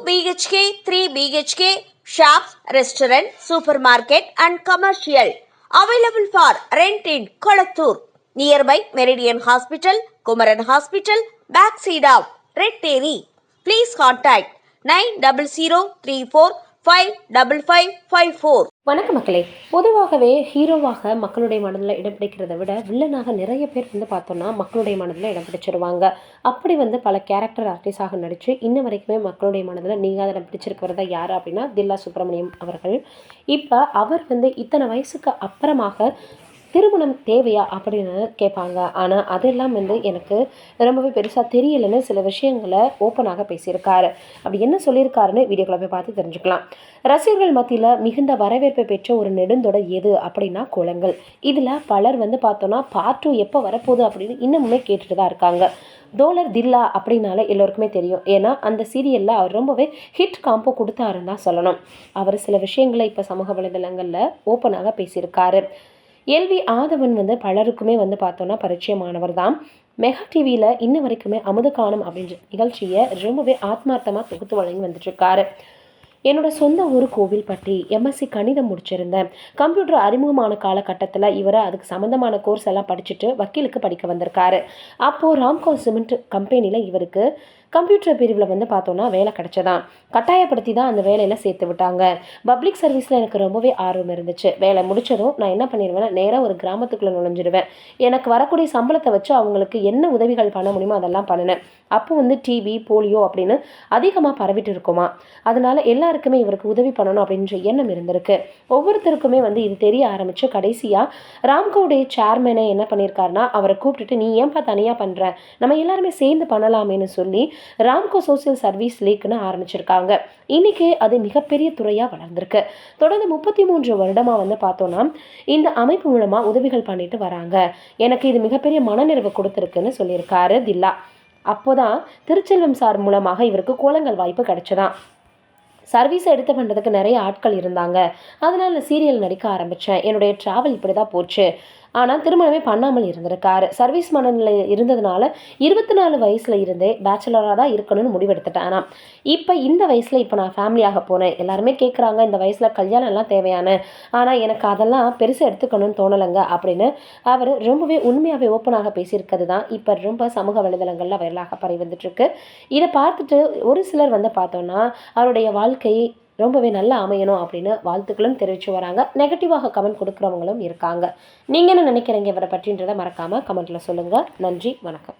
BHK, 3 BHK, shops, restaurant, supermarket and commercial. Available for rent in Kolattur. Nearby Meridian Hospital, Kumaran Hospital, backside of Red Terry. Please contact 9034555554. வணக்க மக்களே. பொதுவாகவே ஹீரோவாக மக்களுடைய மனதில் இடம் பிடிக்கிறத விட வில்லனாக நிறைய பேர் பார்த்தோம்னா மக்களுடைய மனதில் இடம் பிடிச்சிருவாங்க. அப்படி பல கேரக்டர் ஆர்டிஸ்டாக நடித்து இன்ன வரைக்குமே மக்களுடைய மனதில் நீங்காத இடம் பிடிச்சிருக்கிறதா யார் அப்படின்னா தில்லா சுப்ரமணியம் அவர்கள். இப்போ அவர் இத்தனை வயசுக்கு அப்புறமாக திருமணம் தேவையா அப்படின்னு கேட்பாங்க. ஆனால் அதெல்லாம் எனக்கு ரொம்பவே பெருசாக தெரியலைன்னு சில விஷயங்களை ஓப்பனாக பேசியிருக்காரு. அப்படி என்ன சொல்லியிருக்காருன்னு வீடியோக்களை போய் பார்த்து தெரிஞ்சுக்கலாம். ரசிகர்கள் மத்தியில் மிகுந்த வரவேற்பை பெற்ற ஒரு நெடுந்தொடர் எது அப்படின்னா குளங்கள். இதில் பலர் பார்த்தோன்னா பார்ட் 2 எப்போ வரப்போகுது அப்படின்னு இன்னமுமே கேட்டுட்டு தான் இருக்காங்க. தோழர் தில்லா அப்படின்னாலே எல்லோருக்குமே தெரியும். ஏன்னா அந்த சீரியலில் அவர் ரொம்பவே ஹிட் காம்போ கொடுத்தாருன்னு தான் சொல்லணும். அவர் சில விஷயங்களை இப்போ சமூக வலைதளங்களில் ஓப்பனாக பேசியிருக்காரு. எல்வி ஆதவன் பலருக்குமே பார்த்தோன்னா பரிச்சயமானவர் தான். மெகா டிவியில் இன்ன வரைக்குமே அமுதகானம் அப்படின்ற நிகழ்ச்சியை ரொம்பவே ஆத்மார்த்தமாக தொகுத்து வழங்கி வந்துட்டுருக்காரு. என்னோட சொந்த ஊர் கோவில்பட்டி, எம்எஸ்சி கணிதம் முடிச்சிருந்தேன். கம்ப்யூட்டர் அறிமுகமான காலகட்டத்தில் இவர் அதுக்கு சம்மந்தமான கோர்ஸ் எல்லாம் படிச்சுட்டு வக்கீலுக்கு படிக்க வந்திருக்காரு. அப்போது ராம்கோ சிமெண்ட் கம்பெனியில் இவருக்கு கம்ப்யூட்டர் பிரிவில் பார்த்தோன்னா வேலை கிடச்சதான். கட்டாயப்படுத்தி தான் அந்த வேலையில் சேர்த்து விட்டாங்க. பப்ளிக் சர்வீஸில் எனக்கு ரொம்பவே ஆர்வம் இருந்துச்சு. வேலை முடித்ததும் நான் என்ன பண்ணிடுவேன்னா நேராக ஒரு கிராமத்துக்குள்ளே நுழைஞ்சிடுவேன். எனக்கு வரக்கூடிய சம்பளத்தை வச்சு அவங்களுக்கு என்ன உதவிகள் பண்ண முடியுமோ அதெல்லாம் பண்ணினேன். அப்போ டிபி, போலியோ அப்படின்னு அதிகமாக பரவிட்டு இருக்குமா. அதனால எல்லாருக்குமே இவருக்கு உதவி பண்ணணும் அப்படின்ற எண்ணம் இருந்திருக்கு. ஒவ்வொருத்தருக்குமே இது தெரிய ஆரம்பித்து கடைசியாக ராம்கோடைய சேர்மேனை என்ன பண்ணியிருக்காருன்னா அவரை கூப்பிட்டுட்டு நீ ஏன்பா தனியாக பண்ணுற, நம்ம எல்லாருமே சேர்ந்து பண்ணலாமேன்னு சொல்லி ராம்கோ சோசியல் சர்வீஸ் லீக்னு ஆரம்பிச்சிருக்காங்க. இன்னைக்கு அது மிகப்பெரிய துறையாக வளர்ந்துருக்கு. தொடர்ந்து 33 வருடமாக பார்த்தோன்னா இந்த அமைப்பு மூலமாக உதவிகள் பண்ணிட்டு வராங்க. எனக்கு இது மிகப்பெரிய மனநிறைவு கொடுத்துருக்குன்னு சொல்லியிருக்காரு தில்லா. அப்போதான் திருச்செல்வம் சார் மூலமாக இவருக்கு கோலங்கள் வாய்ப்பு கிடைச்சதான். சர்வீஸை எடுத்து பண்ணுறதுக்கு நிறைய ஆட்கள் இருந்தாங்க. அதனால் சீரியல் நடிக்க ஆரம்பித்தேன். என்னுடைய ட்ராவல் இப்படி தான் போச்சு. ஆனால் திருமணமே பண்ணாமல் இருந்திருக்காரு. சர்வீஸ் மனநிலை இருந்ததுனால 24 வயசில் இருந்தே பேச்சுலராக தான் இருக்கணும்னு முடிவெடுத்துட்டேன். ஆனால் இப்போ இந்த வயசில் இப்போ நான் ஃபேமிலியாக போனேன். எல்லாருமே கேட்குறாங்க இந்த வயசில் கல்யாணம் எல்லாம் தேவையான, ஆனால் எனக்கு அதெல்லாம் பெருசாக எடுத்துக்கணும்னு தோணலைங்க அப்படின்னு அவர் ரொம்பவே உண்மையாகவே ஓப்பனாக பேசியிருக்கிறது தான் இப்போ ரொம்ப சமூக வலைதளங்களில் வைரலாக பரவி வந்துட்டுருக்கு. இதை பார்த்துட்டு ஒரு சிலர் பார்த்தோன்னா அவருடைய வாழ்க்கை ரொம்பவே நல்லா அமையணும் அப்படின்னு வாழ்த்துக்களும் தெரிவித்து வராங்க. நெகட்டிவாக கமெண்ட் கொடுக்குறவங்களும் இருக்காங்க. நீங்கள் என்ன நினைக்கிறீங்க இவரை பற்றின்றதை மறக்காமல் கமெண்ட்டில் சொல்லுங்கள். நன்றி, வணக்கம்.